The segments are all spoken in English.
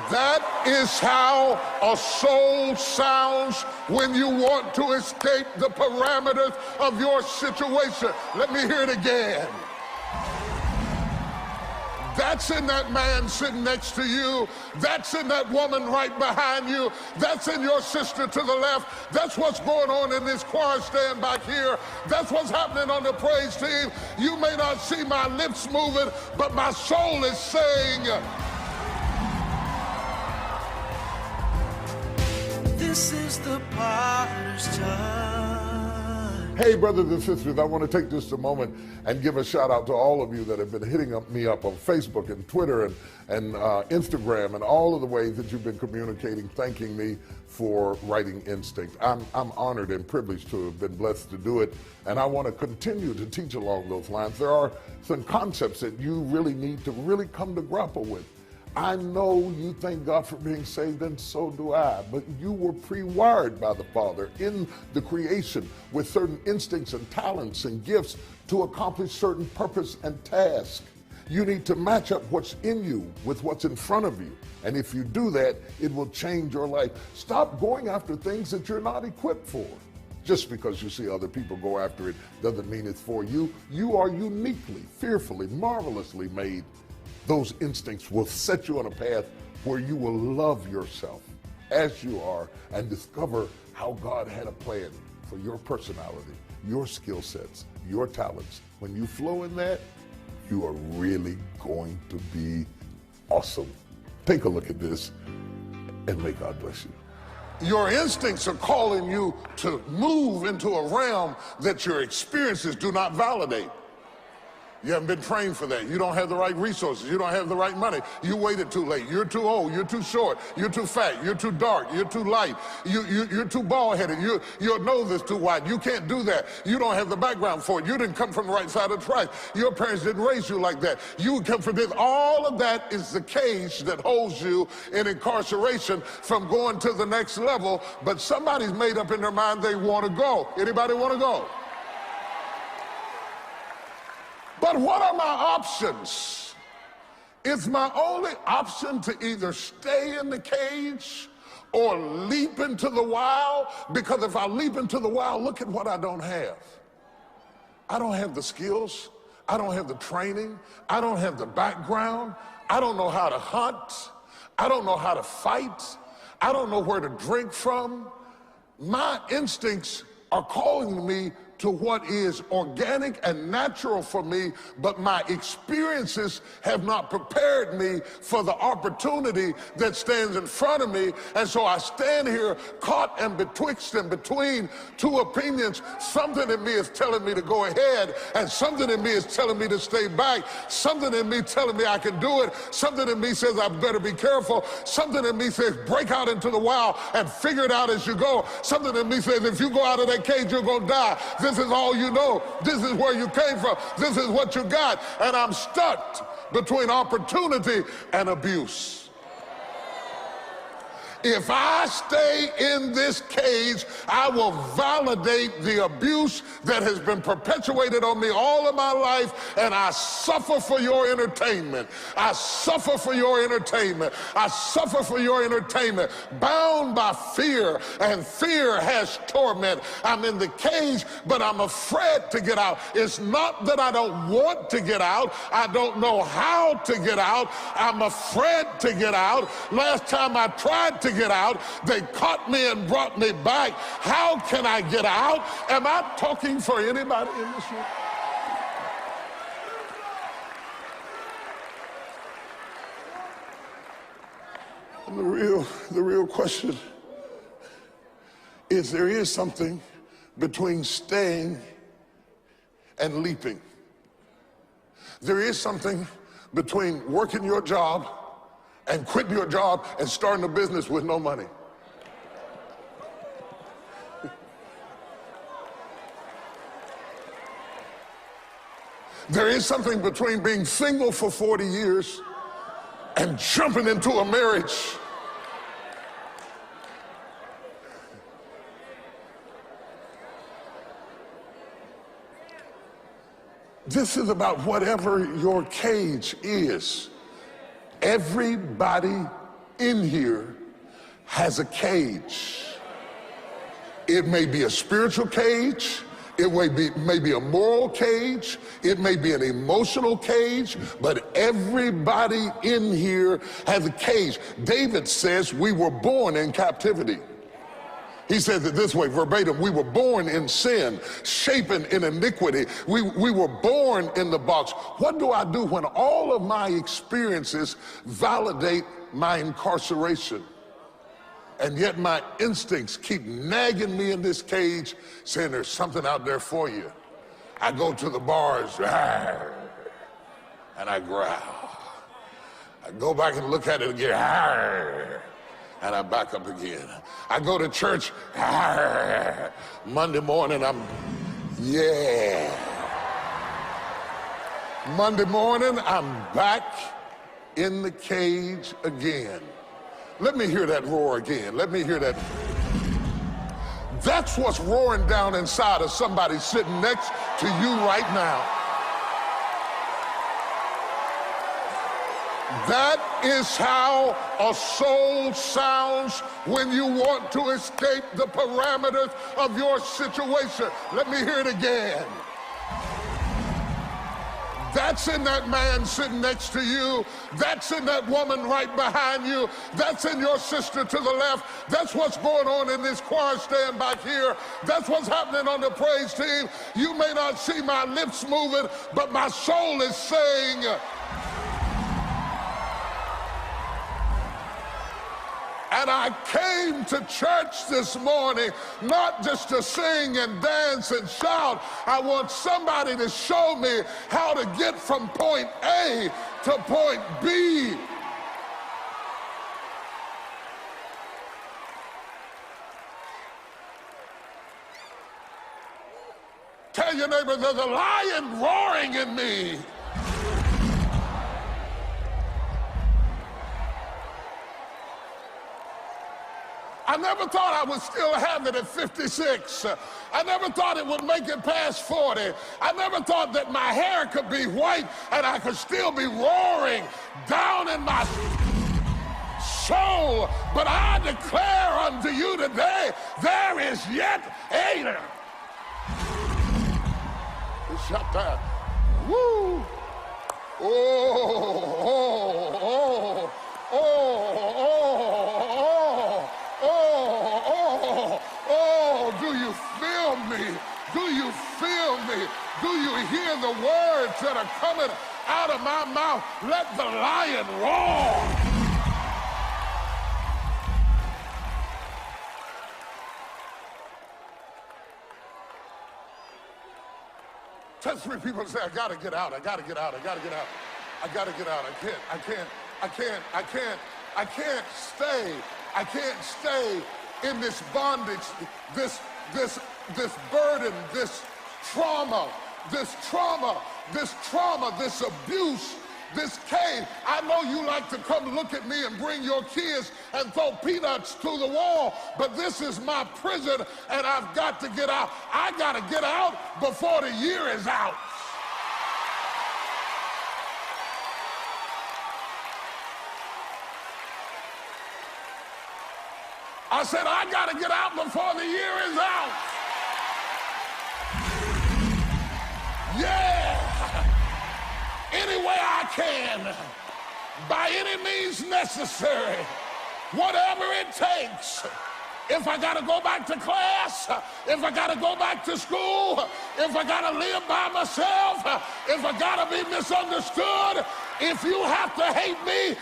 That is how a soul sounds when you want to escape the parameters of your situation. Let me hear it again. That's in that man sitting next to you. That's in that woman right behind you. That's in your sister to the left. That's what's going on in this choir stand back here. That's what's happening on the praise team. You may not see my lips moving, but my soul is saying, this is the potter's time. hey, brothers and sisters, I want to take just a moment and give a shout out to all of you that have been hitting me up on Facebook and Twitter and Instagram and all of the ways that you've been communicating, thanking me for writing Instinct. I'm honored and privileged to have been blessed to do it, and I want to continue to teach along those lines. There are some concepts that you really need to really come to grapple with. I know you thank God for being saved, and so do I, but you were pre-wired by the Father in the creation with certain instincts and talents and gifts to accomplish certain purpose and task. You need to match up what's in you with what's in front of you, and if you do that, it will change your life. Stop going after things that you're not equipped for. Just because you see other people go after it doesn't mean it's for you. You are uniquely, fearfully, marvelously made. Those instincts will set you on a path where you will love yourself as you are and discover how God had a plan for your personality, your skill sets, your talents. When you flow in that, you are really going to be awesome. Take a look at this, and may God bless you. Your instincts are calling you to move into a realm that your experiences do not validate. You haven't been trained for that. You don't have the right resources. You don't have the right money. You waited too late. You're too old. You're too short. You're too fat. You're too dark. You're too light. You're too bald-headed. Your nose is too wide. You can't do that. You don't have the background for it. You didn't come from the right side of the track. Your parents didn't raise you like that. You come from this. All of that is the cage that holds you in incarceration from going to the next level. But somebody's made up in their mind they want to go. Anybody want to go? But what are my options? Is my only option to either stay in the cage or leap into the wild? Because if I leap into the wild, look at what I don't have. I don't have the skills. I don't have the training. I don't have the background. I don't know how to hunt. I don't know how to fight. I don't know where to drink from. My instincts are calling me to what is organic and natural for me, but my experiences have not prepared me for the opportunity that stands in front of me. And so I stand here caught and betwixt and between two opinions. Something in me is telling me to go ahead, and something in me is telling me to stay back. Something in me telling me I can do it. Something in me says I better be careful. Something in me says break out into the wild and figure it out as you go. Something in me says if you go out of that cage, you're gonna die. This is all you know. This is where you came from. This is what you got. And I'm stuck between opportunity and abuse. If I stay in this cage, I will validate the abuse that has been perpetuated on me all of my life, and I suffer for your entertainment. I suffer for your entertainment. I suffer for your entertainment, bound by fear, and fear has torment. I'm in the cage, but I'm afraid to get out. It's not that I don't want to get out. I don't know how to get out. I'm afraid to get out. Last time I tried to get out, they caught me and brought me back. How can I get out? Am I talking for anybody in this room? And the real question is, there is something between staying and leaping. There is something between working your job and quitting your job and starting a business with no money. There is something between being single for 40 years and jumping into a marriage. This is about whatever your cage is. Everybody in here has a cage. It may be a spiritual cage. It may be a moral cage. It may be an emotional cage, but everybody in here has a cage. David says we were born in captivity. He says it this way, verbatim: we were born in sin, shapen in iniquity. We were born in the box. What do I do when all of my experiences validate my incarceration? And yet my instincts keep nagging me in this cage, saying there's something out there for you. I go to the bars, and I growl. I go back and look at it again, and I back up again. I go to church, Monday morning, Monday morning, I'm back in the cage again. Let me hear that roar again. Let me hear that. That's what's roaring down inside of somebody sitting next to you right now. That is how a soul sounds when you want to escape the parameters of your situation. Let me hear it again. That's in that man sitting next to you. That's in that woman right behind you. That's in your sister to the left. That's what's going on in this choir stand back here. That's what's happening on the praise team. You may not see my lips moving, but my soul is saying, and I came to church this morning not just to sing and dance and shout. I want somebody to show me how to get from point A to point B. Tell your neighbor, there's a lion roaring in me. I never thought I would still have it at 56. I never thought it would make it past 40. I never thought that my hair could be white and I could still be roaring down in my soul. But I declare unto you today, there is yet a... Shut that. Woo! Do you feel me? Do you feel me? Do you hear the words that are coming out of my mouth? Let the lion roar. Touch 3 people and say, I gotta get out, I gotta get out, I gotta get out. I gotta get out. I can't stay in this bondage, this burden, this trauma, this abuse, this cage. I know you like to come look at me and bring your kids and throw peanuts to the wall, but this is my prison and I've got to get out. I gotta get out before the year is out. I said, I got to get out before the year is out. Yeah. Any way I can, by any means necessary, whatever it takes. If I got to go back to class, if I got to go back to school, if I got to live by myself, if I got to be misunderstood, if you have to hate me,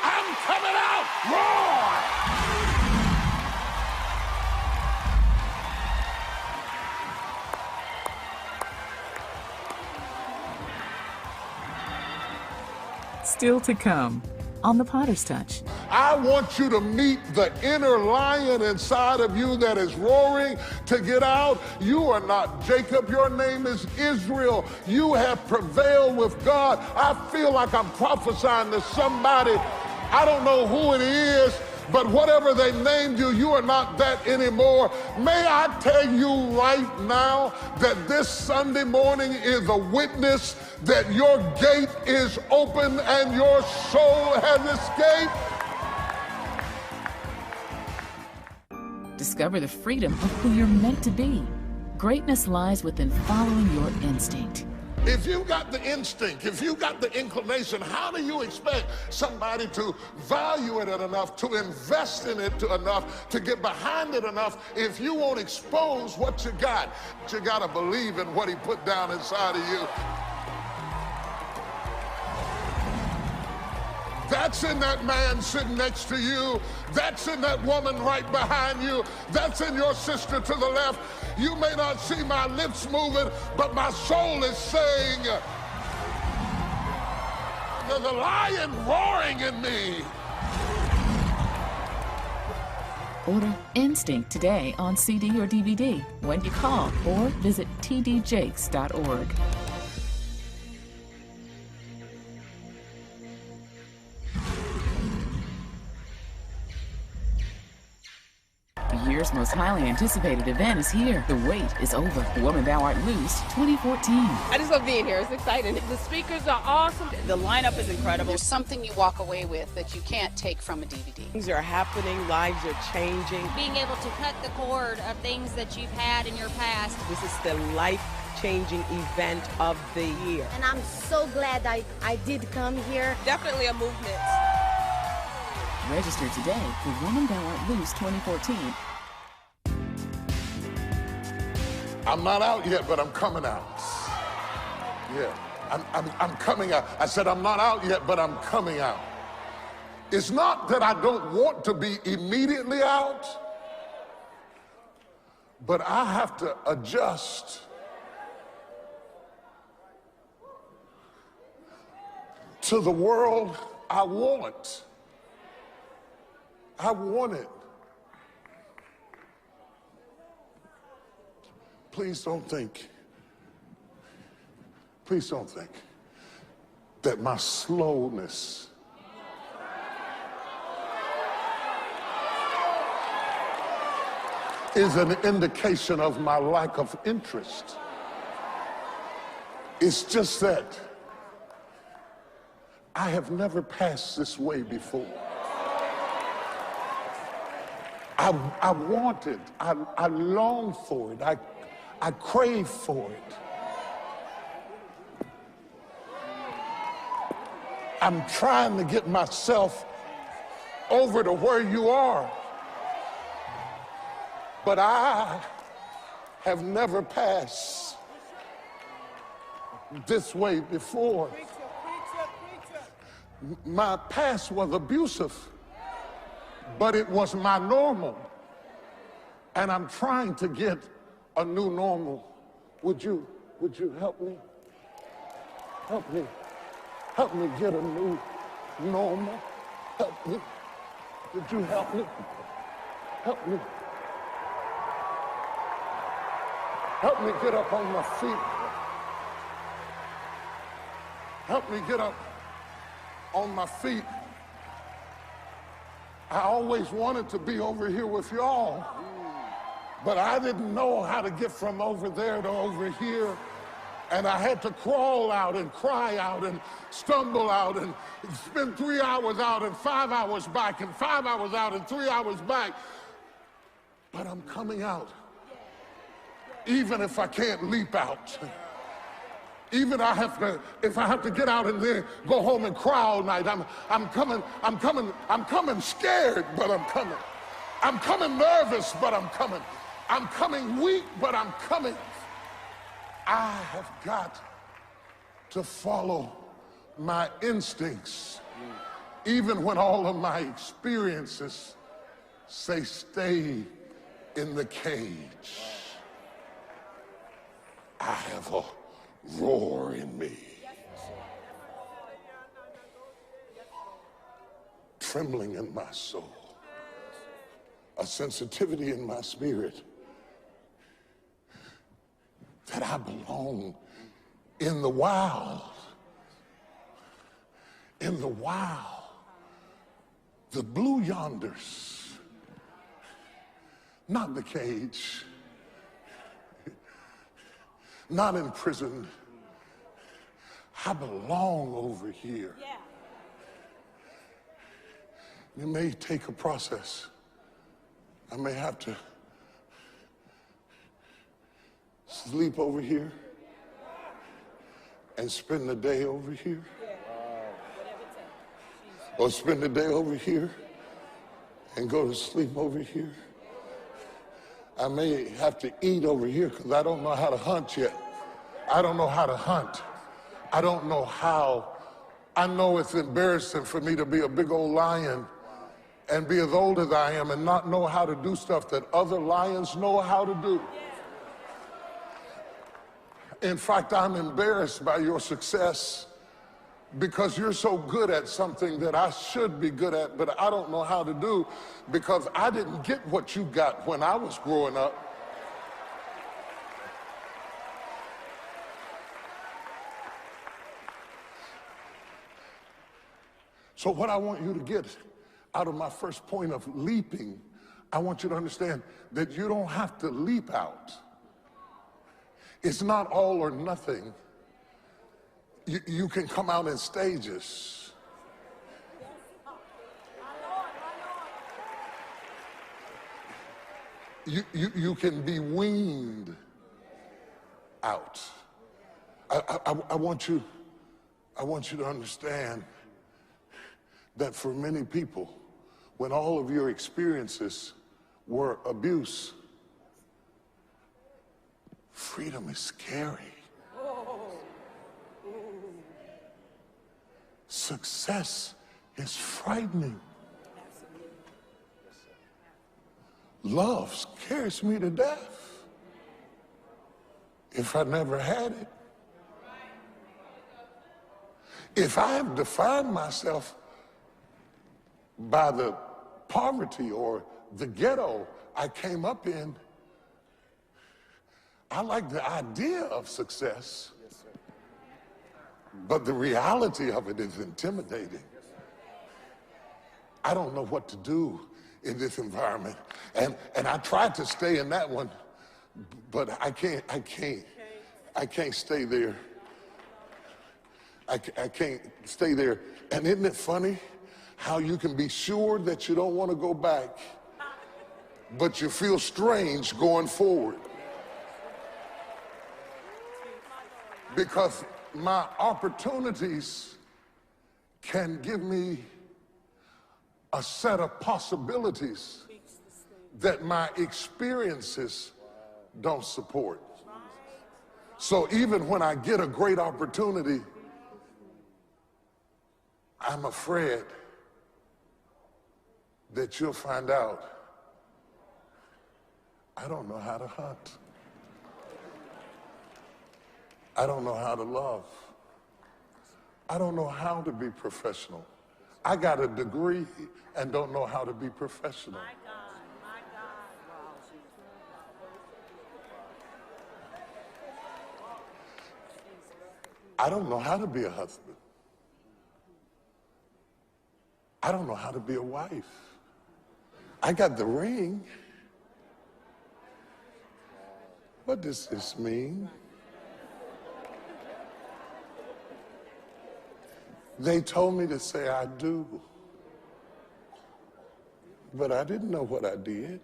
I'm coming out. Roar! Still to come on The Potter's Touch. I want you to meet the inner lion inside of you that is roaring to get out. You are not Jacob. Your name is Israel. You have prevailed with God. I feel like I'm prophesying to somebody. I don't know who it is, But whatever they named you, you are not that anymore. May I tell you right now that this Sunday morning is a witness that your gate is open and your soul has escaped. Discover the freedom of who you're meant to be. Greatness lies within following your instinct. If you've got the instinct, if you've got the inclination, how do you expect somebody to value it enough, to invest in it enough, to get behind it enough, if you won't expose what you got? You got to believe in what he put down inside of you. That's in that man sitting next to you. That's in that woman right behind you. That's in your sister to the left. You may not see my lips moving, but my soul is saying, there's a lion roaring in me. Order Instinct today on CD or DVD when you call or visit tdjakes.org. The year's most highly anticipated event is here. The wait is over. Woman Thou Art Loose 2014. I just love being here. It's exciting. The speakers are awesome. The lineup is incredible. There's something you walk away with that you can't take from a DVD. Things are happening. Lives are changing. Being able to cut the cord of things that you've had in your past. This is the life-changing event of the year. And I'm so glad I did come here. Definitely a movement. Register today for Woman Thou Art Loose 2014. I'm not out yet, but I'm coming out. Yeah, I'm coming out. I said I'm not out yet, but I'm coming out. It's not that I don't want to be immediately out, but I have to adjust to the world I want. I want it. Please don't think that my slowness is an indication of my lack of interest. It's just that I have never passed this way before. I want it. I long for it. I crave for it. I'm trying to get myself over to where you are. But I have never passed this way before. My past was abusive, but it was my normal. And I'm trying to get a new normal. Would you help me? Help me. Help me get a new normal. Help me. Would you help me? Help me. Help me get up on my feet. Help me get up on my feet. I always wanted to be over here with y'all, but I didn't know how to get from over there to over here. And I had to crawl out and cry out and stumble out and spend 3 hours out and 5 hours back and 5 hours out and 3 hours back. But I'm coming out. Even if I can't leap out. Even if I have to get out and then go home and cry all night. I'm coming scared, but I'm coming. I'm coming nervous, but I'm coming. I'm coming weak, but I'm coming. I have got to follow my instincts, even when all of my experiences say stay in the cage. I have a roar in me, trembling in my soul, a sensitivity in my spirit that I belong in the wild, the blue yonders, not the cage, not in prison. I belong over here. It may take a process. I may have to sleep over here and spend the day over here. Or spend the day over here and go to sleep over here. I may have to eat over here because I don't know how to hunt yet. I don't know how to hunt. I don't know how. I know it's embarrassing for me to be a big old lion and be as old as I am and not know how to do stuff that other lions know how to do. In fact, I'm embarrassed by your success because you're so good at something that I should be good at, but I don't know how to do because I didn't get what you got when I was growing up. So what I want you to get out of my first point of leaping, I want you to understand that you don't have to leap out. It's not all or nothing. You can come out in stages. You can be weaned out. I want you to understand that for many people, when all of your experiences were abuse, freedom is scary. Success is frightening. Love scares me to death if I never had it. If I have defined myself by the poverty or the ghetto I came up in, I like the idea of success, but the reality of it is intimidating. I don't know what to do in this environment, and I tried to stay in that one, but I can't stay there. I can't stay there. And isn't it funny how you can be sure that you don't want to go back, but you feel strange going forward? Because my opportunities can give me a set of possibilities that my experiences don't support. So even when I get a great opportunity, I'm afraid that you'll find out I don't know how to hunt. I don't know how to love. I don't know how to be professional. I got a degree and don't know how to be professional. My God, my God. I don't know how to be a husband. I don't know how to be a wife. I got the ring. What does this mean? They told me to say I do, but I didn't know what I did.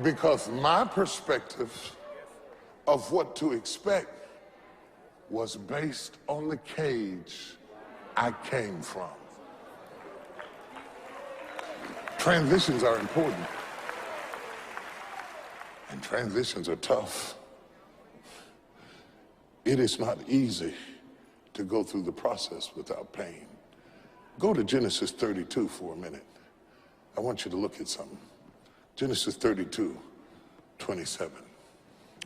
Because my perspective of what to expect was based on the cage I came from. Transitions are important, and transitions are tough. It is not easy to go through the process without pain. Go to Genesis 32 for a minute. I want you to look at something. Genesis 32, 27.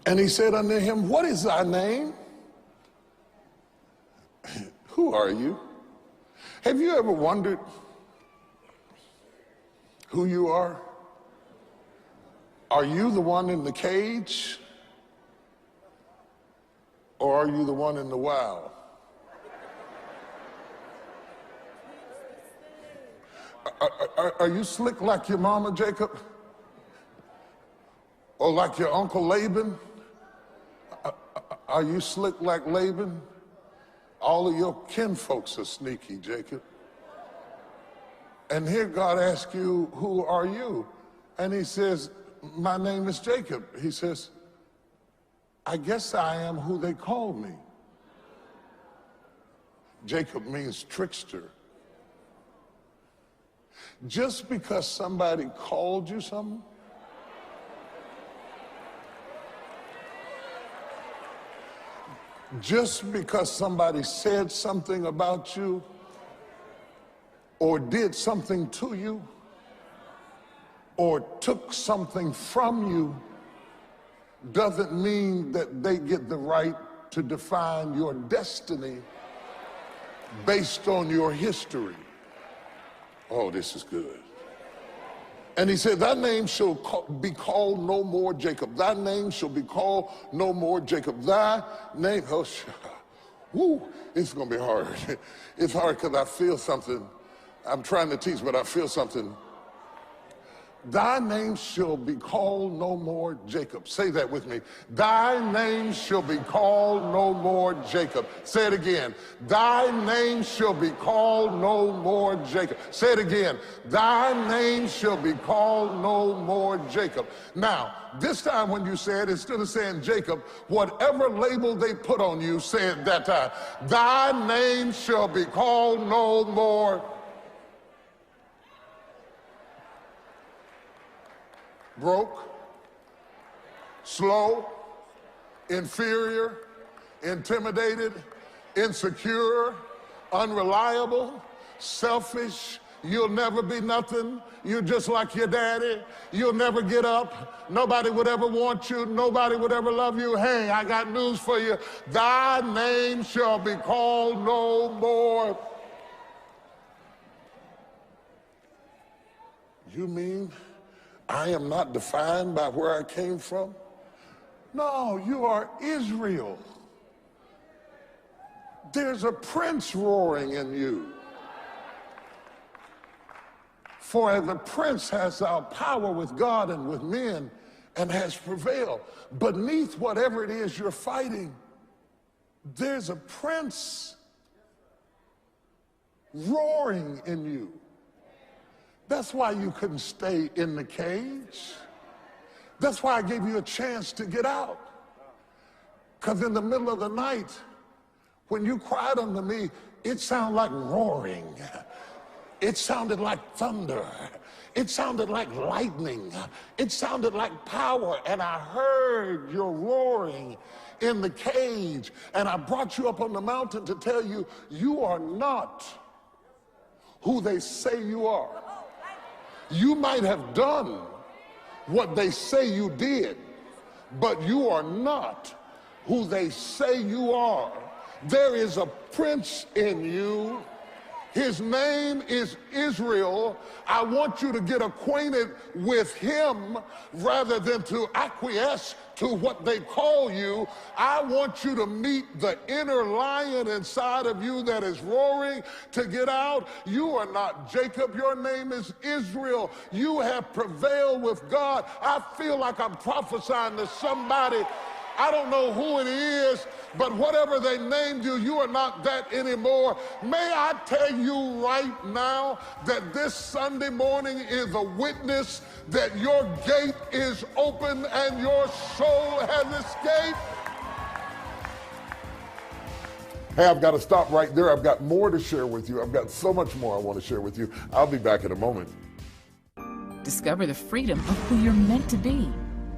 And he said unto him, what is thy name? Who are you? Have you ever wondered who you are? Are you the one in the cage? Or are you the one in the wild? Are you slick like your mama, Jacob? Or like your uncle Laban? Are you slick like Laban? All of your kinfolks are sneaky, Jacob. And here God asks you, who are you? And he says, my name is Jacob. He says, I guess I am who they call me. Jacob means trickster. Just because somebody called you something, just because somebody said something about you or did something to you or took something from you doesn't mean that they get the right to define your destiny based on your history. Oh, this is good. And he said, thy name shall be called no more Jacob. Thy name shall be called no more Jacob. Thy name, oh, woo, it's going to be hard. It's hard because I feel something. I'm trying to teach, but I feel something. Thy name shall be called no more Jacob. Say that with me. Thy name shall be called no more Jacob. Say it again. Thy name shall be called no more Jacob. Say it again. Thy name shall be called no more Jacob. Now, this time when you say it, instead of saying Jacob, whatever label they put on you, say it that time. Thy name shall be called no more broke, slow, inferior, intimidated, insecure, unreliable, selfish. You'll never be nothing. You're just like your daddy. You'll never get up. Nobody would ever want you. Nobody would ever love you. Hey, I got news for you. Thy name shall be called no more. You mean I am not defined by where I came from? No, you are Israel. There's a prince roaring in you. For the prince has our power with God and with men and has prevailed. Beneath whatever it is you're fighting, there's a prince roaring in you. That's why you couldn't stay in the cage. That's why I gave you a chance to get out. Because in the middle of the night, when you cried unto me, it sounded like roaring. It sounded like thunder. It sounded like lightning. It sounded like power. And I heard your roaring in the cage. And I brought you up on the mountain to tell you, you are not who they say you are. You might have done what they say you did, but you are not who they say you are. There is a prince in you. His name is Israel. I want you to get acquainted with him rather than to acquiesce to what they call you. I want you to meet the inner lion inside of you that is roaring to get out. You are not Jacob. Your name is Israel. You have prevailed with God. I feel like I'm prophesying to somebody. I don't know who it is, but whatever they named you, you are not that anymore. May I tell you right now that this Sunday morning is a witness that your gate is open and your soul has escaped. Hey, I've got to stop right there. I've got more to share with you. I've got so much more I want to share with you. I'll be back in a moment. Discover the freedom of who you're meant to be.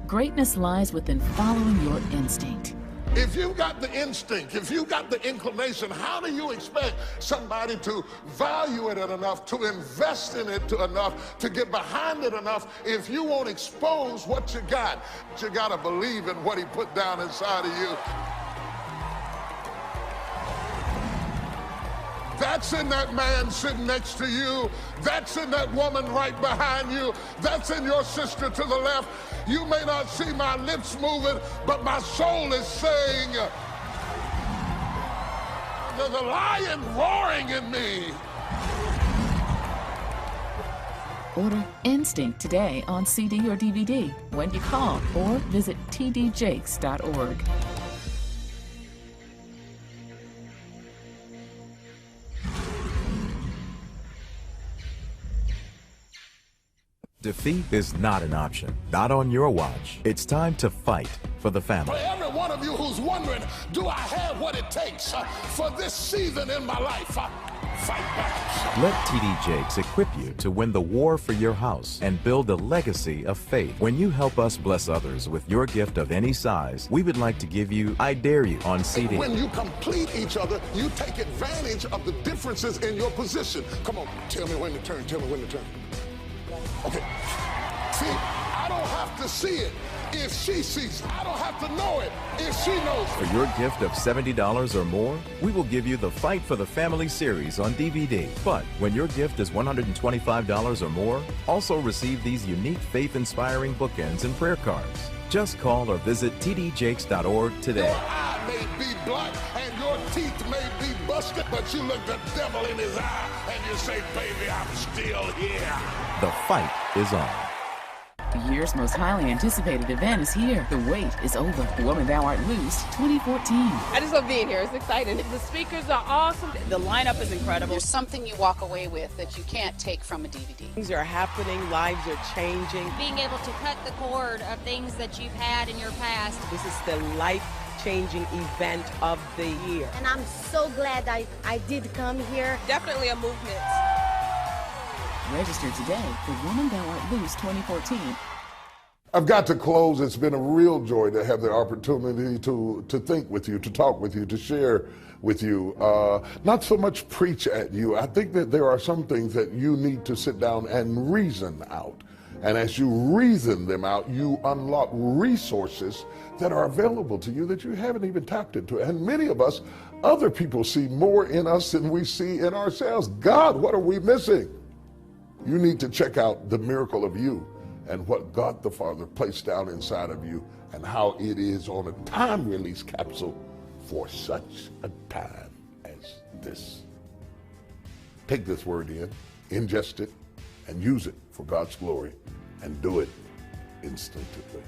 Greatness lies within following your instinct. If you've got the instinct, if you've got the inclination, how do you expect somebody to value it enough, to invest in it enough, to get behind it enough, if you won't expose what you got? But you got to believe in what he put down inside of you. That's in that man sitting next to you. That's in that woman right behind you. That's in your sister to the left. You may not see my lips moving, but my soul is saying, there's a lion roaring in me. Order Instinct today on CD or DVD when you call or visit tdjakes.org. Defeat is not an option, not on your watch. It's time to fight for the family. For every one of you who's wondering, do I have what it takes for this season in my life? Fight back. Let TD Jakes equip you to win the war for your house and build a legacy of faith. When you help us bless others with your gift of any size, we would like to give you I Dare You on CD. When you complete each other, you take advantage of the differences in your position. Come on, tell me when to turn, tell me when to turn. Okay. See, I don't have to see it if she sees it. I don't have to know it if she knows it. For your gift of $70 or more, we will give you the Fight for the Family series on DVD. But when your gift is $125 or more, also receive these unique faith-inspiring bookends and prayer cards. Just call or visit tdjakes.org today. Your eye may be black and your teeth may be busted, but you look the devil in his eye and you say, baby, I'm still here. The fight is on. The year's most highly anticipated event is here. The wait is over. The Woman Thou Art Loosed 2014. I just love being here. It's exciting. The speakers are awesome. The lineup is incredible. There's something you walk away with that you can't take from a DVD. Things are happening, lives are changing. Being able to cut the cord of things that you've had in your past. This is the life-changing event of the year. And I'm so glad I did come here. Definitely a movement. Register today for Woman Thou Art Loosed 2014. I've got to close. It's been a real joy to have the opportunity to think with you, to talk with you, to share with you. Not so much preach at you. I think that there are some things that you need to sit down and reason out. And as you reason them out, you unlock resources that are available to you that you haven't even tapped into. And many of us, other people see more in us than we see in ourselves. God, what are we missing? You need to check out the miracle of you and what God the Father placed down inside of you and how it is on a time release capsule for such a time as this. Take this word in, ingest it, and use it for God's glory, and do it instinctively.